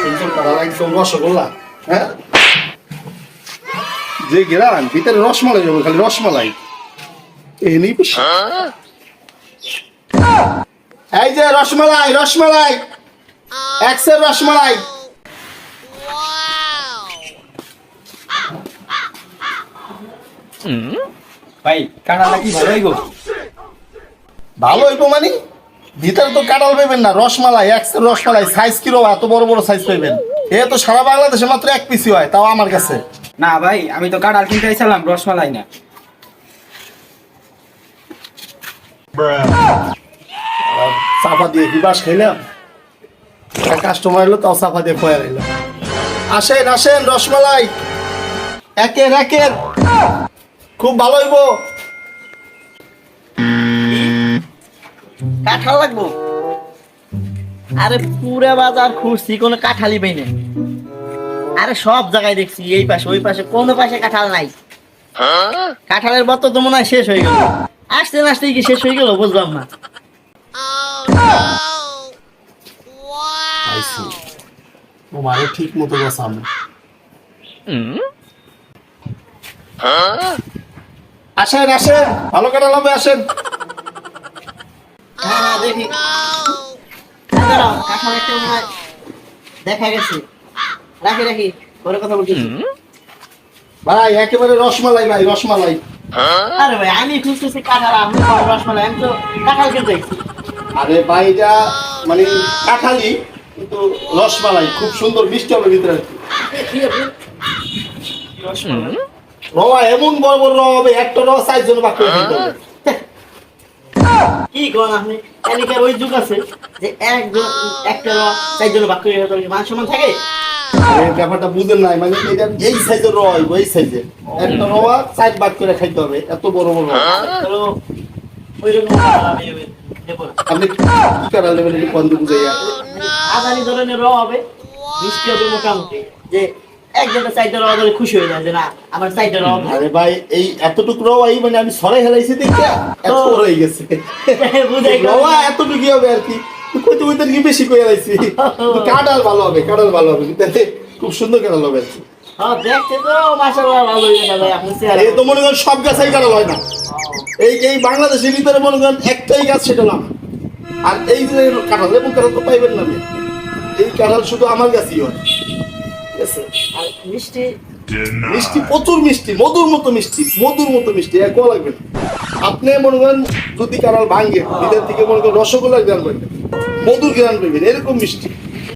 সুন্দর কালার একদম রসগোল্লা। হ্যাঁ, যে গেরান ভিতরে রসমালাই যাবো, খালি রসমালাই। এই নেই এই যে রসমালাই, রসমালাই এক্সের রসমালাই। ভাই কাঁঠালটা কি ভালো হইব? ভালো হইব মানে ভিতরে তো কাঁঠাল পাইবেন না, রসমালাই এক্সের রসমালাই। সাইজ কিরো এত বড় বড় সাইজ পাইবেন? এ তো সারা বাংলাদেশে মাত্র এক পিসি হয়, তাও আমার কাছে। না ভাই, আমি তো কাঁঠাল কিনতে চাইছিলাম, রসমালাই না। চাপা দিয়ে বিবাস খাইলাম, কাস্টমার এলো তাও চাপা দিয়ে খোয়া রইলাম। আসেন আসেন, রসমালাই একের একের, খুব ভালো হইব। কাঁঠাল লাগবো? আরে পুরা বাজার খুঁজছি, কোনো কাঁঠালই পাই না। আরে সব জায়গায় দেখছি, এই পাশে ওই পাশে, কোনো পাশে কাঁঠাল নাই। কাঁঠালের বত তো মনে হয় শেষ হয়ে গেল। আসতে না আসতেই কি শেষ হয়ে গেল, বুঝলাম না। তোমারও ঠিক মতো গেছে আমি। আসেন আসেন, ভালো কাঁঠাল হবে, আসেন। হ্যাঁ দেখি, দাঁড়াও, কাঁঠাল একটা মনে হয় দেখা গেছে। রাখি রাখি, পরে কথা বলছি। ভাই একেবারে রসমালাই, ভাই রসমালাই। আরে ভাই, আমি খুঁজতেছি কাঁঠাল, আমি বড় রসমালাই, আমি তো কাঁঠাল কিনতে চাইছি। আরে ভাই এটা মানে কাঁঠালি কিন্তু রসমালাই, খুব সুন্দর মিষ্টি হবে ভিতরে। রওয়া এমন বড় বড় রওয়া হবে, একটা রওয়া সাইজ জন বাকি হবে। কি কোন আপনি? এদিকের ওই যুগ আছে যে একজন একটা চারজন বাক্য মান সমান থাকে। এই ব্যাপারটা বুঝেন নাই, মানে এটা এই সাইজের রওয়া হইব, এই সাইজের একটা রওয়া সাইজ বাদ করে খাইতে হবে, এত বড় বড় রওয়া। তো ওই রকম আমি দেব না। আপনি কি কাঁঠাল নেবেন একটু বন্ধ বুঝাইয়া? আদানি ধরনের রওয়া হবে, মিষ্টি হবে মোটামুটি, যে একজনের চারটা রওয়া ধরে খুশি হয়ে যায় যে না আমার চারটা রওয়া। আরে ভাই এই এতটুকু রওয়া মানে আমি সরাই হেলাইছি দেখে এত বড় হয়ে গেছে। বুঝাই রওয়া এতটুকু হবে আর কি, কইতে কইতে কি বেশি কই হেলাইছি। কাঁঠাল ভালো হবে, কাঁঠাল ভালো হবে, কিন্তু খুব সুন্দর কাঁঠাল হবে আর কি। হ্যাঁ দেখতে তো মাশাআল্লাহ ভালো হয়ে গেল ভাই, আপনি চেহারা। এই তো মনে করেন সব গাছই কাঁঠাল হয় না, এই এই বাংলাদেশের ভিতরে মনে করেন একটাই গাছ, সেটা না। আর এই যে কাঁঠাল, লেবু কাঁঠাল তো পাইবেন না। এই কাঁঠাল শুধু আমার গাছই হয়, ঠিক আছে? আর মিষ্টি মিষ্টি প্রচুর মিষ্টি, মধুর মতো মিষ্টি, মধুর মতো মিষ্টি, এক লাগবে না। আপনি মনে করেন যদি কাঁঠাল ভাঙ্গে ভিতর থেকে মনে করেন রসগোল্লার গ্রান পাইবেন, মধুর গ্রান পাইবেন, এরকম মিষ্টি।